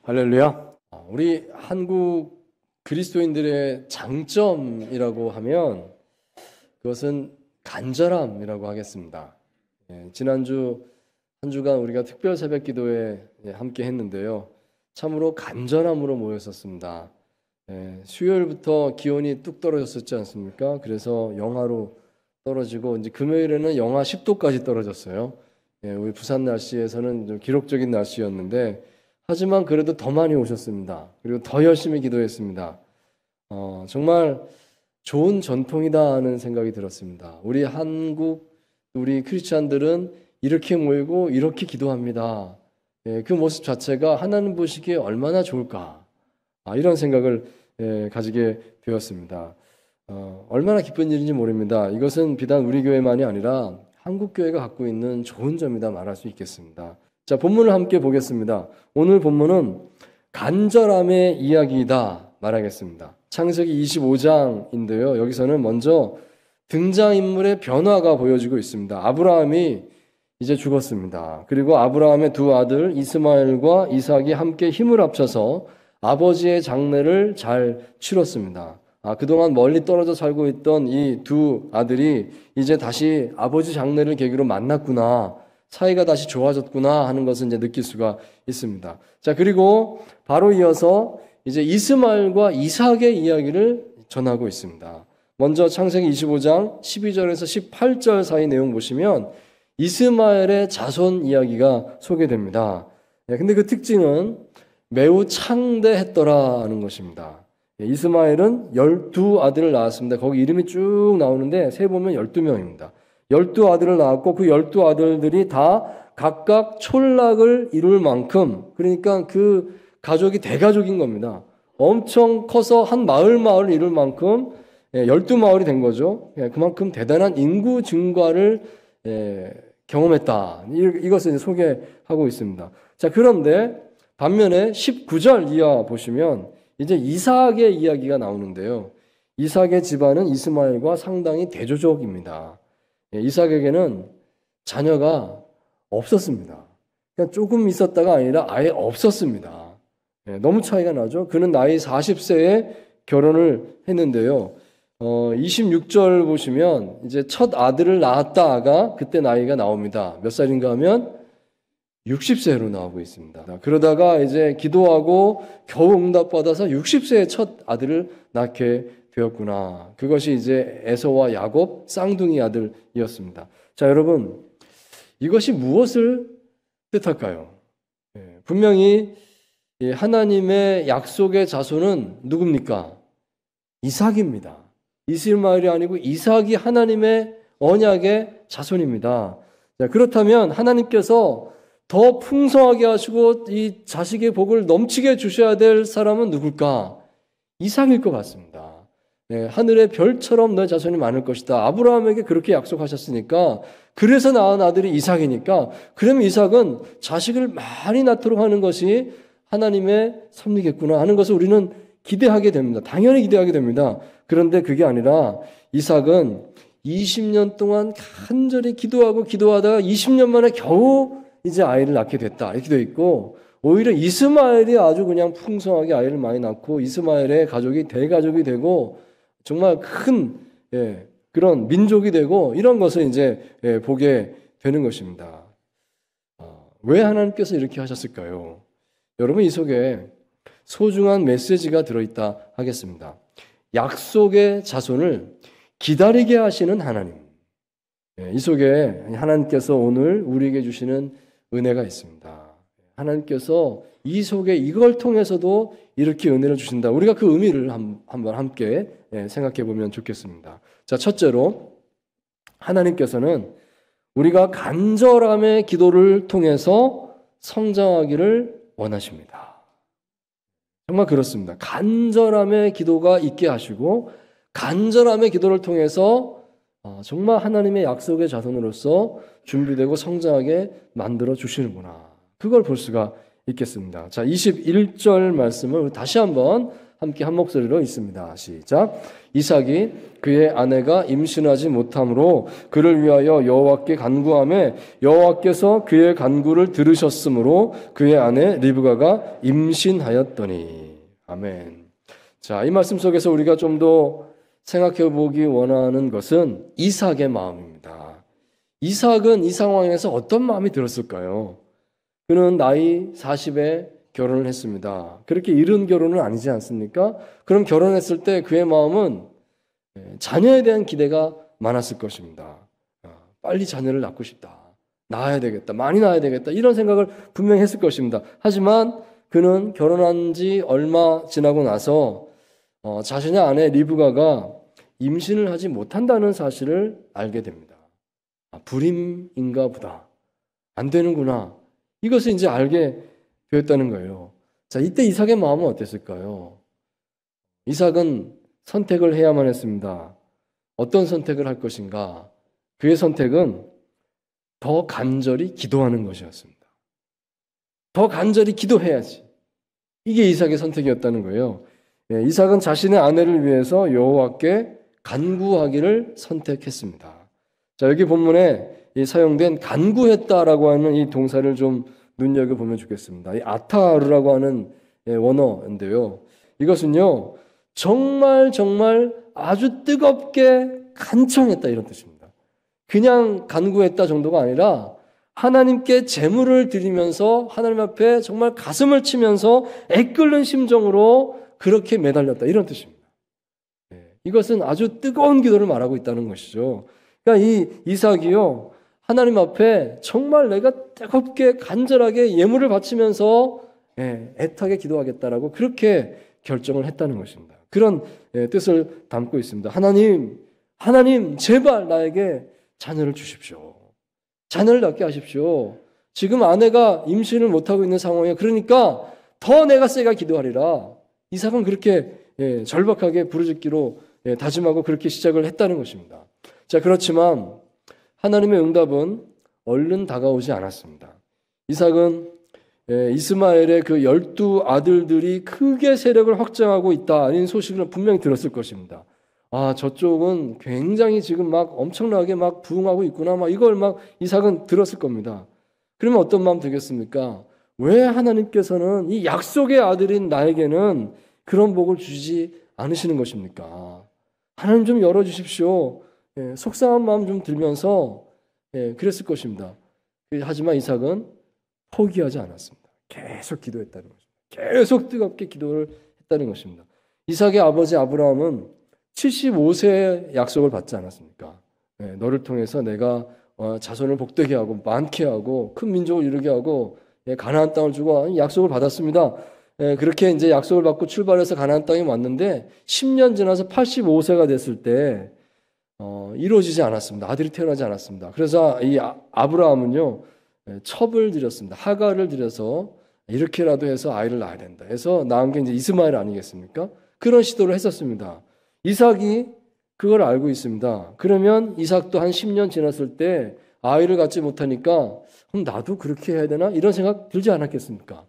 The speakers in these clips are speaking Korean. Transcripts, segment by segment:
할렐루야. 우리 한국 그리스도인들의 장점이라고 하면 그것은 간절함이라고 하겠습니다. 지난주 한 주간 우리가 특별 새벽 기도에 함께 했는데요. 참으로 간절함으로 모였었습니다. 수요일부터 기온이 뚝 떨어졌었지 않습니까? 그래서 영하로 떨어지고 이제 금요일에는 영하 10도까지 떨어졌어요. 우리 부산 날씨에서는 좀 기록적인 날씨였는데 하지만 그래도 더 많이 오셨습니다. 그리고 더 열심히 기도했습니다. 정말 좋은 전통이다 하는 생각이 들었습니다. 우리 한국, 우리 크리스찬들은 이렇게 모이고 이렇게 기도합니다. 그 모습 자체가 하나님 보시기에 얼마나 좋을까, 이런 생각을 가지게 되었습니다. 얼마나 기쁜 일인지 모릅니다. 이것은 비단 우리 교회만이 아니라 한국 교회가 갖고 있는 좋은 점이다 말할 수 있겠습니다. 자, 본문을 함께 보겠습니다. 오늘 본문은 간절함의 이야기이다 말하겠습니다. 창세기 25장인데요. 여기서는 먼저 등장인물의 변화가 보여지고 있습니다. 아브라함이 이제 죽었습니다. 그리고 아브라함의 두 아들 이스마엘과 이삭이 함께 힘을 합쳐서 아버지의 장례를 잘 치렀습니다. 그동안 멀리 떨어져 살고 있던 이 두 아들이 이제 다시 아버지 장례를 계기로 만났구나, 사이가 다시 좋아졌구나 하는 것을 이제 느낄 수가 있습니다. 자, 그리고 바로 이어서 이제 이스마엘과 이삭의 이야기를 전하고 있습니다. 먼저 창세기 25장 12절에서 18절 사이 내용 보시면 이스마엘의 자손 이야기가 소개됩니다. 근데 그 특징은 매우 창대했더라는 것입니다. 이스마엘은 12아들을 낳았습니다. 거기 이름이 쭉 나오는데 세보면 12명입니다. 12아들을 낳았고 그 12아들들이 다 각각 촌락을 이룰 만큼, 그러니까 그 가족이 대가족인 겁니다. 엄청 커서 한 마을을 이룰 만큼 12마을이 된 거죠. 그만큼 대단한 인구 증가를 경험했다. 이것을 소개하고 있습니다. 자, 그런데 반면에 19절 이하 보시면 이제 이삭의 이야기가 나오는데요. 이삭의 집안은 이스마엘과 상당히 대조적입니다. 이삭에게는 자녀가 없었습니다. 그냥 조금 있었다가 아니라 아예 없었습니다. 너무 차이가 나죠. 그는 나이 40세에 결혼을 했는데요. 26절 보시면 이제 첫 아들을 낳았다가 그때 나이가 나옵니다. 몇 살인가 하면 60세로 나오고 있습니다. 그러다가 이제 기도하고 겨우 응답받아서 60세에 첫 아들을 낳게 되었구나. 그것이 이제 에서와 야곱 쌍둥이 아들이었습니다. 자, 여러분, 이것이 무엇을 뜻할까요? 분명히 하나님의 약속의 자손은 누굽니까? 이삭입니다. 이스마엘이 아니고 이삭이 하나님의 언약의 자손입니다. 자, 그렇다면 하나님께서 더 풍성하게 하시고 이 자식의 복을 넘치게 주셔야 될 사람은 누굴까? 이삭일 것 같습니다. 하늘의 별처럼 너의 자손이 많을 것이다. 아브라함에게 그렇게 약속하셨으니까, 그래서 낳은 아들이 이삭이니까, 그러면 이삭은 자식을 많이 낳도록 하는 것이 하나님의 섭리겠구나 하는 것을 우리는 기대하게 됩니다. 당연히 기대하게 됩니다. 그런데 그게 아니라 이삭은 20년 동안 간절히 기도하고 기도하다가 20년 만에 겨우 이제 아이를 낳게 됐다, 이렇게 되어 있고, 오히려 이스마엘이 아주 그냥 풍성하게 아이를 많이 낳고 이스마엘의 가족이 대가족이 되고 정말 큰 그런 민족이 되고 이런 것을 이제 보게 되는 것입니다. 왜 하나님께서 이렇게 하셨을까요? 여러분, 이 속에 소중한 메시지가 들어있다 하겠습니다. 약속의 자손을 기다리게 하시는 하나님. 이 속에 하나님께서 오늘 우리에게 주시는 은혜가 있습니다. 하나님께서 이 속에 이걸 통해서도 이렇게 은혜를 주신다. 우리가 그 의미를 한번 함께 생각해 보면 좋겠습니다. 자, 첫째로 하나님께서는 우리가 간절함의 기도를 통해서 성장하기를 원하십니다. 정말 그렇습니다. 간절함의 기도가 있게 하시고 간절함의 기도를 통해서 정말 하나님의 약속의 자손으로서 준비되고 성장하게 만들어 주시는구나. 그걸 볼 수가 있겠습니다. 자, 21절 말씀을 다시 한번 함께 한 목소리로 읽습니다. 시작. 이삭이 그의 아내가 임신하지 못함으로 그를 위하여 여호와께 간구하매 여호와께서 그의 간구를 들으셨으므로 그의 아내 리브가가 임신하였더니. 아멘. 자, 이 말씀 속에서 우리가 좀 더 생각해 보기 원하는 것은 이삭의 마음입니다. 이삭은 이 상황에서 어떤 마음이 들었을까요? 그는 나이 40에 결혼을 했습니다. 그렇게 이른 결혼은 아니지 않습니까? 그럼 결혼했을 때 그의 마음은 자녀에 대한 기대가 많았을 것입니다. 빨리 자녀를 낳고 싶다. 낳아야 되겠다. 많이 낳아야 되겠다. 이런 생각을 분명히 했을 것입니다. 하지만 그는 결혼한 지 얼마 지나고 나서 자신의 아내 리브가가 임신을 하지 못한다는 사실을 알게 됩니다. 불임인가 보다. 안 되는구나. 이것을 이제 알게 되었다는 거예요. 자, 이때 이삭의 마음은 어땠을까요? 이삭은 선택을 해야만 했습니다. 어떤 선택을 할 것인가? 그의 선택은 더 간절히 기도하는 것이었습니다. 더 간절히 기도해야지. 이게 이삭의 선택이었다는 거예요. 이삭은 자신의 아내를 위해서 여호와께 간구하기를 선택했습니다. 자, 여기 본문에 사용된 간구했다라고 하는 이 동사를 좀 눈여겨보면 좋겠습니다. 이 아타르라고 하는 원어인데요. 이것은요, 정말 아주 뜨겁게 간청했다 이런 뜻입니다. 그냥 간구했다 정도가 아니라 하나님께 제물을 드리면서 하나님 앞에 정말 가슴을 치면서 애끓는 심정으로 그렇게 매달렸다 이런 뜻입니다. 이것은 아주 뜨거운 기도를 말하고 있다는 것이죠. 그러니까 이 이삭이요, 하나님 앞에 정말 내가 뜨겁게 간절하게 예물을 바치면서 애타게 기도하겠다라고 그렇게 결정을 했다는 것입니다. 그런 뜻을 담고 있습니다. 하나님 제발 나에게 자녀를 주십시오. 자녀를 낳게 하십시오. 지금 아내가 임신을 못하고 있는 상황이에요. 그러니까 더 내가 세게 기도하리라. 이삭은 그렇게 절박하게 부르짖기로 다짐하고 그렇게 시작을 했다는 것입니다. 자, 그렇지만 하나님의 응답은 얼른 다가오지 않았습니다. 이삭은 이스마엘의 그 12 아들들이 크게 세력을 확장하고 있다는 소식을 분명히 들었을 것입니다. 아, 저쪽은 굉장히 지금 막 엄청나게 막 부흥하고 있구나. 막 이걸 막 이삭은 들었을 겁니다. 그러면 어떤 마음 들겠습니까? 왜 하나님께서는 이 약속의 아들인 나에게는 그런 복을 주지 않으시는 것입니까? 하나님 좀 열어주십시오. 속상한 마음 좀 들면서 그랬을 것입니다. 하지만 이삭은 포기하지 않았습니다. 계속 기도했다는 것입니다. 계속 뜨겁게 기도를 했다는 것입니다. 이삭의 아버지 아브라함은 75세의 약속을 받지 않았습니까? 너를 통해서 내가 자손을 복되게 하고 많게 하고 큰 민족을 이루게 하고 가나안 땅을 주고 약속을 받았습니다. 그렇게 이제 약속을 받고 출발해서 가나안 땅에 왔는데 10년 지나서 85세가 됐을 때 이루어지지 않았습니다. 아들이 태어나지 않았습니다. 그래서 이 아브라함은요, 첩을 들였습니다. 하가를 들여서 이렇게라도 해서 아이를 낳아야 된다. 해서 낳은 게 이제 이스마엘 아니겠습니까? 그런 시도를 했었습니다. 이삭이 그걸 알고 있습니다. 그러면 이삭도 한 10년 지났을 때 아이를 갖지 못하니까 그럼 나도 그렇게 해야 되나? 이런 생각 들지 않았겠습니까?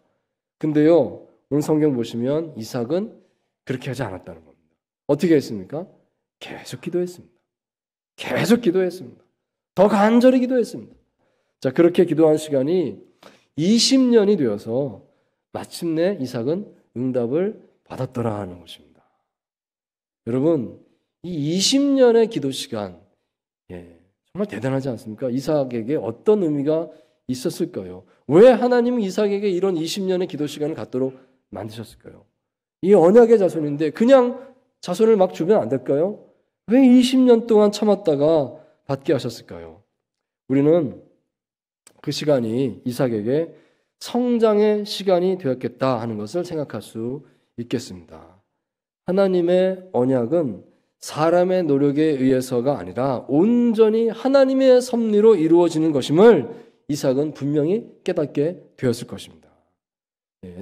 근데요, 오늘 성경 보시면 이삭은 그렇게 하지 않았다는 겁니다. 어떻게 했습니까? 계속 기도했습니다. 계속 기도했습니다. 더 간절히 기도했습니다. 자, 그렇게 기도한 시간이 20년이 되어서 마침내 이삭은 응답을 받았더라 하는 것입니다. 여러분, 이 20년의 기도 시간, 정말 대단하지 않습니까? 이삭에게 어떤 의미가 있었을까요? 왜 하나님은 이삭에게 이런 20년의 기도 시간을 갖도록 만드셨을까요? 이 언약의 자손인데 그냥 자손을 막 주면 안 될까요? 왜 20년 동안 참았다가 받게 하셨을까요? 우리는 그 시간이 이삭에게 성장의 시간이 되었겠다 하는 것을 생각할 수 있겠습니다. 하나님의 언약은 사람의 노력에 의해서가 아니라 온전히 하나님의 섭리로 이루어지는 것임을 이삭은 분명히 깨닫게 되었을 것입니다.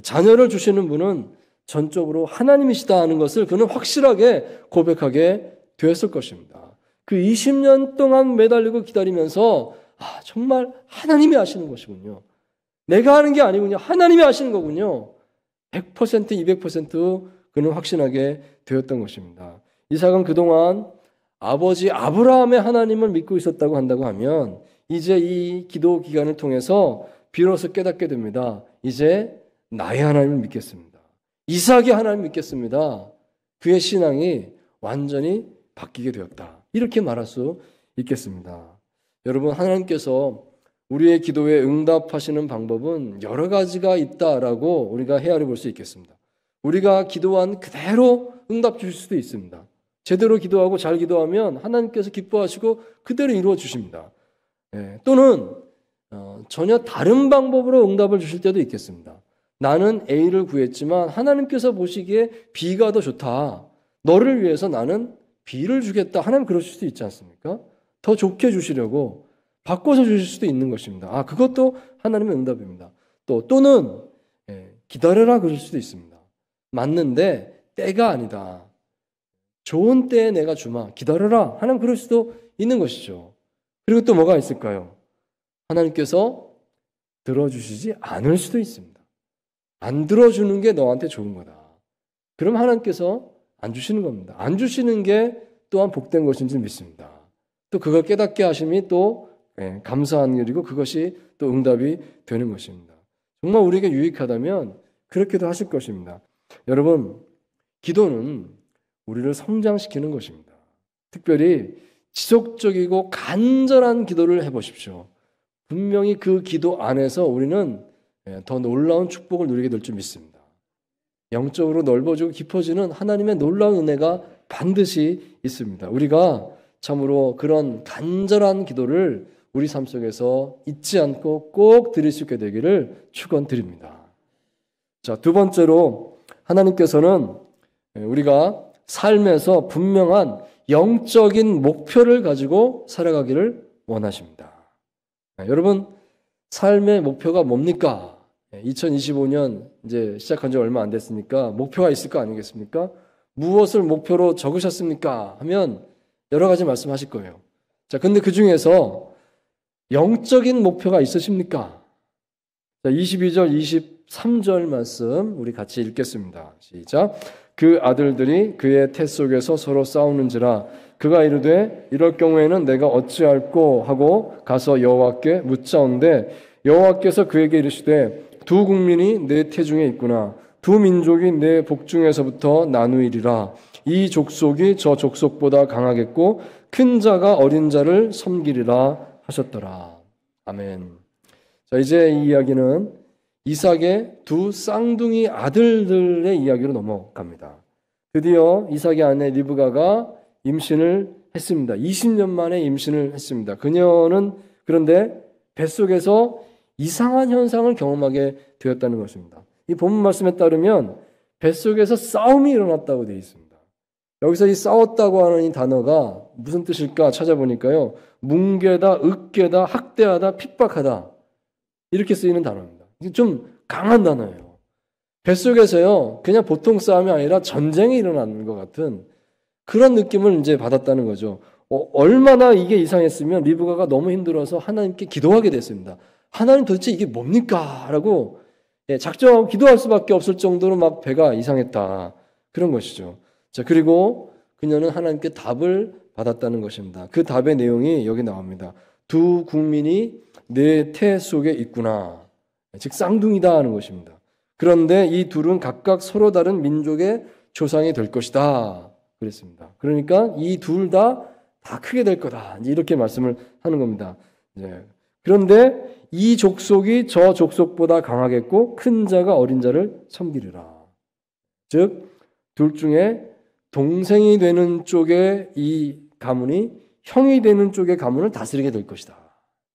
자녀를 주시는 분은 전적으로 하나님이시다 하는 것을 그는 확실하게 고백하게 되었을 것입니다. 그 20년 동안 매달리고 기다리면서 정말 하나님이 하시는 것이군요. 내가 하는 게 아니군요. 하나님이 하시는 거군요. 100%, 200% 그는 확신하게 되었던 것입니다. 이삭은 그동안 아버지 아브라함의 하나님을 믿고 있었다고 한다고 하면 이제 이 기도 기간을 통해서 비로소 깨닫게 됩니다. 이제 나의 하나님을 믿겠습니다. 이삭의 하나님을 믿겠습니다. 그의 신앙이 완전히 바뀌게 되었다. 이렇게 말할 수 있겠습니다. 여러분, 하나님께서 우리의 기도에 응답하시는 방법은 여러 가지가 있다라고 우리가 헤아려 볼 수 있겠습니다. 우리가 기도한 그대로 응답 주실 수도 있습니다. 제대로 기도하고 잘 기도하면 하나님께서 기뻐하시고 그대로 이루어 주십니다. 또는 전혀 다른 방법으로 응답을 주실 때도 있겠습니다. 나는 A를 구했지만 하나님께서 보시기에 B가 더 좋다. 너를 위해서 나는 B를 주겠다. 하나님 그러실 수도 있지 않습니까? 더 좋게 주시려고 바꿔서 주실 수도 있는 것입니다. 그것도 하나님의 응답입니다. 또는 기다려라 그럴 수도 있습니다. 맞는데 때가 아니다. 좋은 때에 내가 주마. 기다려라. 하나님 그럴 수도 있는 것이죠. 그리고 또 뭐가 있을까요? 하나님께서 들어주시지 않을 수도 있습니다. 안 들어주는 게 너한테 좋은 거다. 그럼 하나님께서 안 주시는 겁니다. 안 주시는 게 또한 복된 것인 줄 믿습니다. 또 그걸 깨닫게 하심이 또 감사한 일이고 그것이 또 응답이 되는 것입니다. 정말 우리에게 유익하다면 그렇게도 하실 것입니다. 여러분, 기도는 우리를 성장시키는 것입니다. 특별히 지속적이고 간절한 기도를 해보십시오. 분명히 그 기도 안에서 우리는 더 놀라운 축복을 누리게 될 줄 믿습니다. 영적으로 넓어지고 깊어지는 하나님의 놀라운 은혜가 반드시 있습니다. 우리가 참으로 그런 간절한 기도를 우리 삶 속에서 잊지 않고 꼭 드릴 수 있게 되기를 축원드립니다. 자, 두 번째로 하나님께서는 우리가 삶에서 분명한 영적인 목표를 가지고 살아가기를 원하십니다. 여러분, 삶의 목표가 뭡니까? 2025년 이제 시작한 지 얼마 안 됐으니까 목표가 있을 거 아니겠습니까? 무엇을 목표로 적으셨습니까? 하면 여러 가지 말씀하실 거예요. 자, 근데 그 중에서 영적인 목표가 있으십니까? 자, 22절, 23절 말씀 우리 같이 읽겠습니다. 시작. 그 아들들이 그의 태 속에서 서로 싸우는지라 그가 이르되 이럴 경우에는 내가 어찌할꼬 하고 가서 여호와께 묻자온데 여호와께서 그에게 이르시되 두 국민이 내 태중에 있구나. 두 민족이 내 복중에서부터 나누이리라. 이 족속이 저 족속보다 강하겠고 큰 자가 어린 자를 섬기리라 하셨더라. 아멘. 자, 이제 이 이야기는 이삭의 두 쌍둥이 아들들의 이야기로 넘어갑니다. 드디어 이삭의 아내 리브가가 임신을 했습니다. 20년 만에 임신을 했습니다. 그녀는 그런데 뱃속에서 이상한 현상을 경험하게 되었다는 것입니다. 이 본문 말씀에 따르면 뱃속에서 싸움이 일어났다고 되어 있습니다. 여기서 이 싸웠다고 하는 이 단어가 무슨 뜻일까 찾아보니까요. 뭉개다, 으깨다, 학대하다, 핍박하다 이렇게 쓰이는 단어입니다. 좀 강한 단어예요. 뱃속에서요. 그냥 보통 싸움이 아니라 전쟁이 일어나는 것 같은 그런 느낌을 이제 받았다는 거죠. 얼마나 이게 이상했으면 리브가가 너무 힘들어서 하나님께 기도하게 됐습니다. 하나님 도대체 이게 뭡니까? 라고 작정하고 기도할 수밖에 없을 정도로 막 배가 이상했다. 그런 것이죠. 자, 그리고 그녀는 하나님께 답을 받았다는 것입니다. 그 답의 내용이 여기 나옵니다. 두 국민이 내 태 속에 있구나. 즉 쌍둥이다 하는 것입니다. 그런데 이 둘은 각각 서로 다른 민족의 조상이 될 것이다. 그랬습니다. 그러니까 이 둘 다 크게 될 거다. 이렇게 말씀을 하는 겁니다. 그런데 이 족속이 저 족속보다 강하겠고 큰 자가 어린 자를 섬기리라. 즉 둘 중에 동생이 되는 쪽의 이 가문이 형이 되는 쪽의 가문을 다스리게 될 것이다.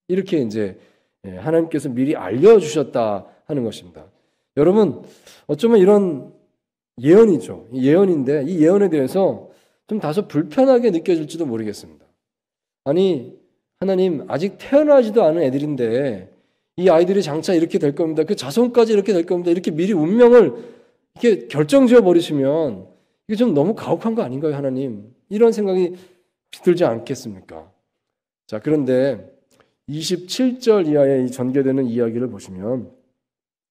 이렇게 이제 하나님께서 미리 알려주셨다 하는 것입니다. 여러분, 어쩌면 이런 예언이죠. 예언인데 이 예언에 대해서 좀 다소 불편하게 느껴질지도 모르겠습니다. 아니, 하나님 아직 태어나지도 않은 애들인데 이 아이들이 장차 이렇게 될 겁니다. 그 자손까지 이렇게 될 겁니다. 이렇게 미리 운명을 이렇게 결정지어 버리시면 이게 좀 너무 가혹한 거 아닌가요, 하나님? 이런 생각이 들지 않겠습니까? 자, 그런데 27절 이하에 전개되는 이야기를 보시면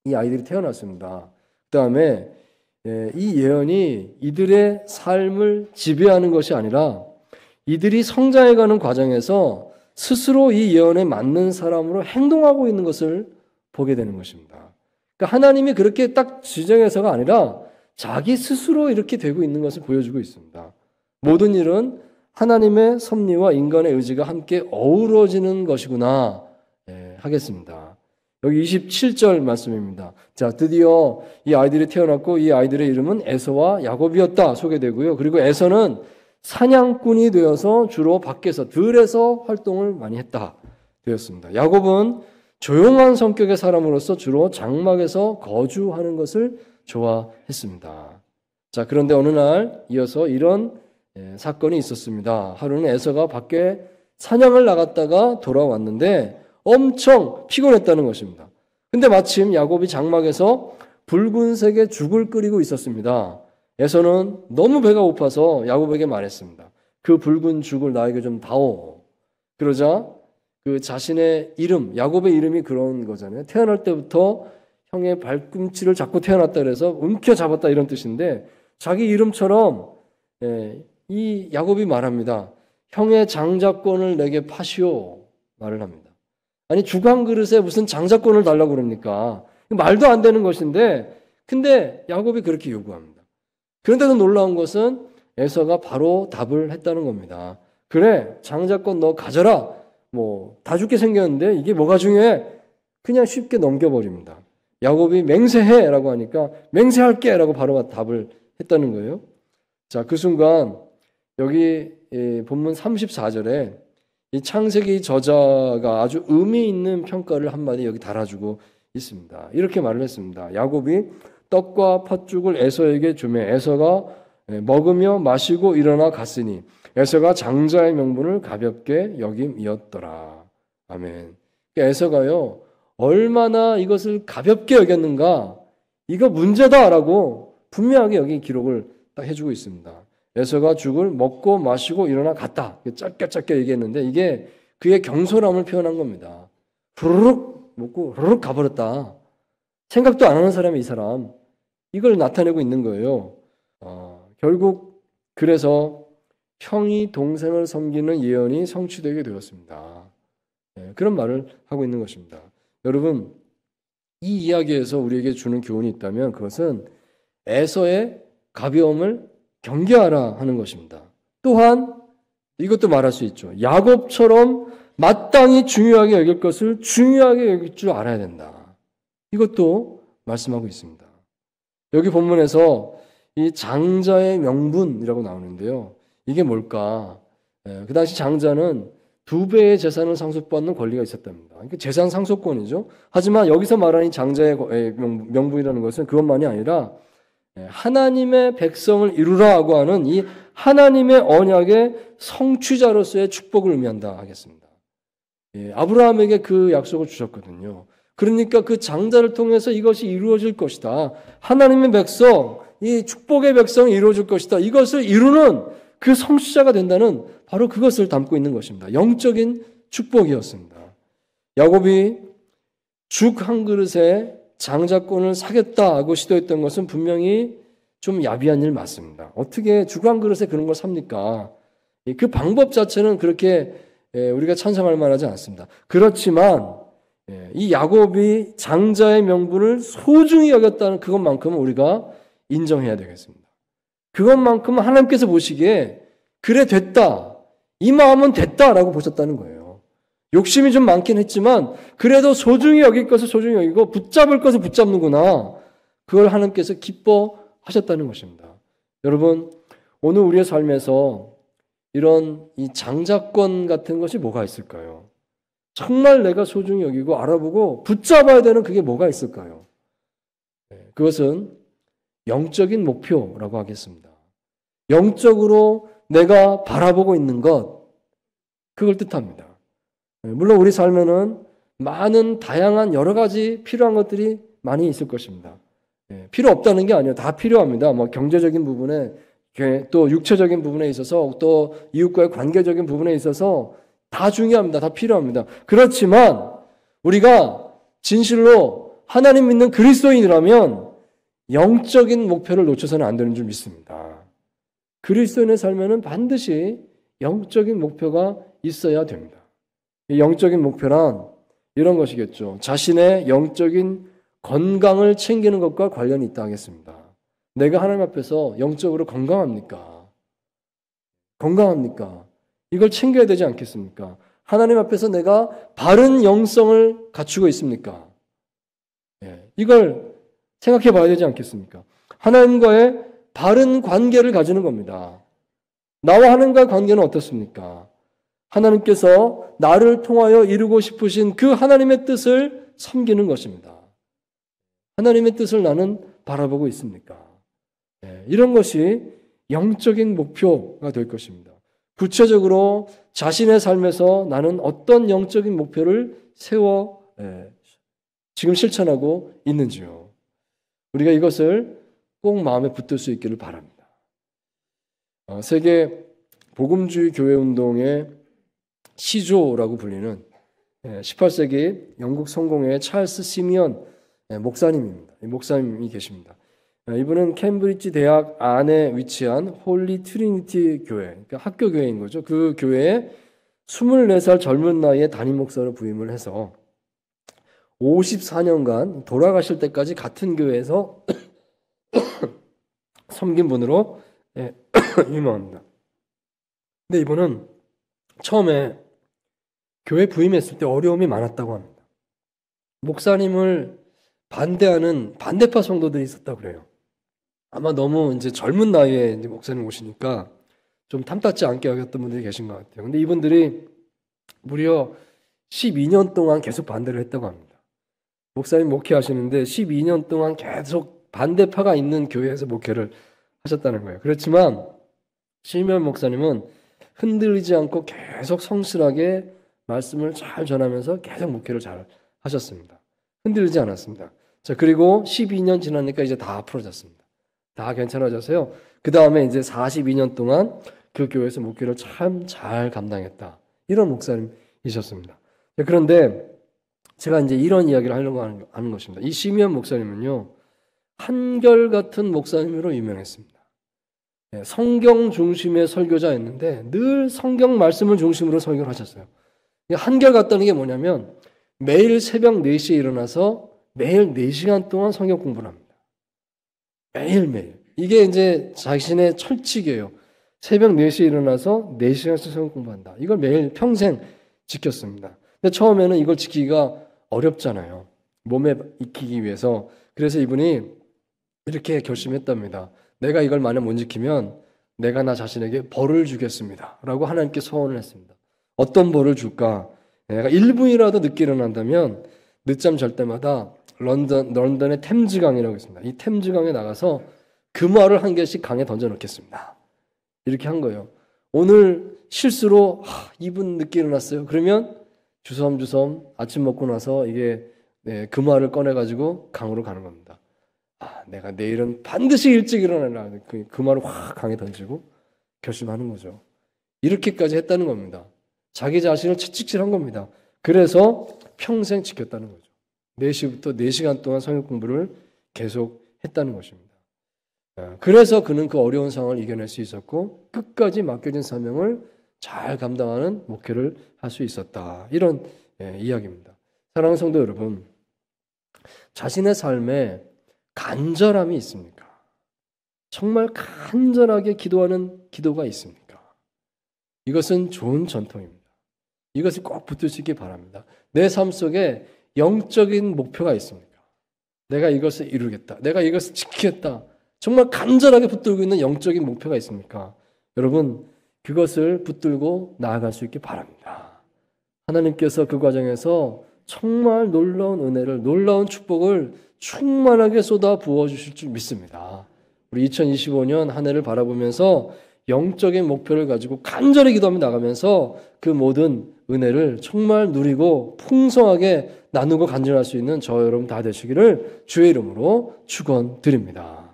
이 아이들이 태어났습니다. 그 다음에 이 예언이 이들의 삶을 지배하는 것이 아니라 이들이 성장해가는 과정에서 스스로 이 예언에 맞는 사람으로 행동하고 있는 것을 보게 되는 것입니다. 그러니까 하나님이 그렇게 딱 지정해서가 아니라 자기 스스로 이렇게 되고 있는 것을 보여주고 있습니다. 모든 일은 하나님의 섭리와 인간의 의지가 함께 어우러지는 것이구나 하겠습니다. 여기 27절 말씀입니다. 자, 드디어 이 아이들이 태어났고 이 아이들의 이름은 에서와 야곱이었다 소개되고요. 그리고 에서는 사냥꾼이 되어서 주로 밖에서 들에서 활동을 많이 했다 되었습니다. 야곱은 조용한 성격의 사람으로서 주로 장막에서 거주하는 것을 좋아했습니다. 자, 그런데 어느 날 이어서 이런 사건이 있었습니다. 하루는 에서가 밖에 사냥을 나갔다가 돌아왔는데 엄청 피곤했다는 것입니다. 근데 마침 야곱이 장막에서 붉은색의 죽을 끓이고 있었습니다. 에서는 너무 배가 고파서 야곱에게 말했습니다. 그 붉은 죽을 나에게 좀 다오. 그러자 그 자신의 이름, 야곱의 이름이 그런 거잖아요. 태어날 때부터 형의 발꿈치를 잡고 태어났다 그래서 움켜잡았다 이런 뜻인데 자기 이름처럼 이 야곱이 말합니다. 형의 장자권을 내게 파시오 말을 합니다. 아니 죽 한 그릇에 무슨 장자권을 달라고 그럽니까? 말도 안 되는 것인데 근데 야곱이 그렇게 요구합니다. 그런데도 놀라운 것은 에서가 바로 답을 했다는 겁니다. 그래 장자권 너 가져라. 뭐 다 죽게 생겼는데 이게 뭐가 중요해? 그냥 쉽게 넘겨버립니다. 야곱이 맹세해라고 하니까 맹세할게라고 바로 답을 했다는 거예요. 자, 그 순간 여기 본문 34절에 이 창세기 저자가 아주 의미 있는 평가를 한마디 여기 달아주고 있습니다. 이렇게 말을 했습니다. 야곱이 떡과 팥죽을 에서에게 주매 에서가 먹으며 마시고 일어나 갔으니 에서가 장자의 명분을 가볍게 여김이었더라. 아멘. 에서가요 얼마나 이것을 가볍게 여겼는가 이거 문제다라고 분명하게 여기 기록을 딱 해주고 있습니다. 에서가 죽을 먹고 마시고 일어나 갔다. 짧게 얘기했는데 이게 그의 경솔함을 표현한 겁니다. 후루룩 먹고 후루룩 가버렸다. 생각도 안 하는 사람이 이 사람. 이걸 나타내고 있는 거예요. 결국 그래서 형이 동생을 섬기는 예언이 성취되게 되었습니다. 그런 말을 하고 있는 것입니다. 여러분 이 이야기에서 우리에게 주는 교훈이 있다면 그것은 에서의 가벼움을 경계하라 하는 것입니다. 또한 이것도 말할 수 있죠. 야곱처럼 마땅히 중요하게 여길 것을 중요하게 여길 줄 알아야 된다. 이것도 말씀하고 있습니다. 여기 본문에서 이 장자의 명분이라고 나오는데요. 이게 뭘까? 그 당시 장자는 2배의 재산을 상속받는 권리가 있었답니다. 그러니까 재산 상속권이죠. 하지만 여기서 말하는 장자의 명분이라는 것은 그것만이 아니라 하나님의 백성을 이루라고 하는 이 하나님의 언약의 성취자로서의 축복을 의미한다 하겠습니다. 아브라함에게 그 약속을 주셨거든요. 그러니까 그 장자를 통해서 이것이 이루어질 것이다. 하나님의 백성, 이 축복의 백성이 이루어질 것이다. 이것을 이루는 그 성취자가 된다는 바로 그것을 담고 있는 것입니다. 영적인 축복이었습니다. 야곱이 죽 한 그릇에 장자권을 사겠다고 시도했던 것은 분명히 좀 야비한 일 맞습니다. 어떻게 죽 한 그릇에 그런 걸 삽니까? 그 방법 자체는 그렇게 우리가 찬성할 만하지 않습니다. 그렇지만 이 야곱이 장자의 명분을 소중히 여겼다는 그것만큼은 우리가 인정해야 되겠습니다. 그것만큼은 하나님께서 보시기에 그래 됐다. 이 마음은 됐다라고 보셨다는 거예요. 욕심이 좀 많긴 했지만 그래도 소중히 여길 것을 소중히 여기고 붙잡을 것을 붙잡는구나. 그걸 하나님께서 기뻐하셨다는 것입니다. 여러분 오늘 우리의 삶에서 이런 이 장자권 같은 것이 뭐가 있을까요? 정말 내가 소중히 여기고 알아보고 붙잡아야 되는 그게 뭐가 있을까요? 그것은 영적인 목표라고 하겠습니다. 영적으로 내가 바라보고 있는 것, 그걸 뜻합니다. 물론 우리 삶에는 많은 다양한 여러 가지 필요한 것들이 많이 있을 것입니다. 필요 없다는 게 아니에요. 다 필요합니다. 뭐 경제적인 부분에 또 육체적인 부분에 있어서 또 이웃과의 관계적인 부분에 있어서 다 중요합니다. 다 필요합니다. 그렇지만 우리가 진실로 하나님 믿는 그리스도인이라면 영적인 목표를 놓쳐서는 안 되는 줄 믿습니다. 그리스도인의 삶에는 반드시 영적인 목표가 있어야 됩니다. 이 영적인 목표란 이런 것이겠죠. 자신의 영적인 건강을 챙기는 것과 관련이 있다 하겠습니다. 내가 하나님 앞에서 영적으로 건강합니까? 건강합니까? 이걸 챙겨야 되지 않겠습니까? 하나님 앞에서 내가 바른 영성을 갖추고 있습니까? 이걸 생각해 봐야 되지 않겠습니까? 하나님과의 바른 관계를 가지는 겁니다. 나와 하나님과의 관계는 어떻습니까? 하나님께서 나를 통하여 이루고 싶으신 그 하나님의 뜻을 섬기는 것입니다. 하나님의 뜻을 나는 바라보고 있습니까? 이런 것이 영적인 목표가 될 것입니다. 구체적으로 자신의 삶에서 나는 어떤 영적인 목표를 세워 지금 실천하고 있는지요. 우리가 이것을 꼭 마음에 붙들 수 있기를 바랍니다. 세계 복음주의 교회 운동의 시조라고 불리는 18세기 영국 성공회 찰스 시미언 목사님입니다. 목사님이 계십니다. 이분은 캠브리지 대학 안에 위치한 홀리 트리니티 교회, 그러니까 학교 교회인 거죠. 그 교회에 24살 젊은 나이에 담임 목사로 부임을 해서 54년간 돌아가실 때까지 같은 교회에서 섬긴 분으로 유명합니다. 근데 이분은 처음에 교회 부임했을 때 어려움이 많았다고 합니다. 목사님을 반대하는 반대파 성도들이 있었다고 그래요. 아마 너무 이제 젊은 나이에 이제 목사님 오시니까 좀 탐탁지 않게 여겼던 분들이 계신 것 같아요. 근데 이분들이 무려 12년 동안 계속 반대를 했다고 합니다. 목사님 목회하시는데 12년 동안 계속 반대파가 있는 교회에서 목회를 하셨다는 거예요. 그렇지만 시미언 목사님은 흔들리지 않고 계속 성실하게 말씀을 잘 전하면서 계속 목회를 잘 하셨습니다. 흔들리지 않았습니다. 자, 그리고 12년 지나니까 이제 다 풀어졌습니다. 다 괜찮아져서요. 그 다음에 이제 42년 동안 그 교회에서 목회를 참 잘 감당했다. 이런 목사님이셨습니다. 그런데 제가 이제 이런 이야기를 하려고 하는 것입니다. 이 시미언 목사님은요, 한결같은 목사님으로 유명했습니다. 성경 중심의 설교자였는데 늘 성경 말씀을 중심으로 설교를 하셨어요. 한결같다는 게 뭐냐면 매일 새벽 4시에 일어나서 매일 4시간 동안 성경 공부를 합니다. 매일매일. 이게 이제 자신의 철칙이에요. 새벽 4시에 일어나서 4시간씩 성경 공부한다. 이걸 매일 평생 지켰습니다. 근데 처음에는 이걸 지키기가 어렵잖아요. 몸에 익히기 위해서. 그래서 이분이 이렇게 결심했답니다. 내가 이걸 만약 못 지키면 내가 나 자신에게 벌을 주겠습니다. 라고 하나님께 소원을 했습니다. 어떤 벌을 줄까? 내가 1분이라도 늦게 일어난다면 늦잠 잘 때마다 런던의 템즈강이라고 있습니다. 이 템즈강에 나가서 금화를 한 개씩 강에 던져 놓겠습니다. 이렇게 한 거예요. 오늘 실수로 2분 늦게 일어났어요. 그러면 주섬주섬 아침 먹고 나서 이게 금화를 꺼내가지고 강으로 가는 겁니다. 내가 내일은 반드시 일찍 일어나라. 그 금화를 확 강에 던지고 결심하는 거죠. 이렇게까지 했다는 겁니다. 자기 자신을 채찍질한 겁니다. 그래서 평생 지켰다는 거죠. 4시부터 4시간 동안 성경 공부를 계속 했다는 것입니다. 그래서 그는 그 어려운 상황을 이겨낼 수 있었고 끝까지 맡겨진 사명을 잘 감당하는 목회를 할 수 있었다. 이런 이야기입니다. 사랑하는 성도 여러분, 자신의 삶에 간절함이 있습니까? 정말 간절하게 기도하는 기도가 있습니까? 이것은 좋은 전통입니다. 이것을 꼭 붙들 수 있기 바랍니다. 내 삶 속에 영적인 목표가 있습니까? 내가 이것을 이루겠다. 내가 이것을 지키겠다. 정말 간절하게 붙들고 있는 영적인 목표가 있습니까? 여러분, 그것을 붙들고 나아갈 수 있기 바랍니다. 하나님께서 그 과정에서 정말 놀라운 은혜를, 놀라운 축복을 충만하게 쏟아 부어주실 줄 믿습니다. 우리 2025년 한 해를 바라보면서 영적인 목표를 가지고 간절히 기도하며 나가면서 그 모든 은혜를 정말 누리고 풍성하게 나누고 간증할 수 있는 저 여러분 다 되시기를 주의 이름으로 축원드립니다.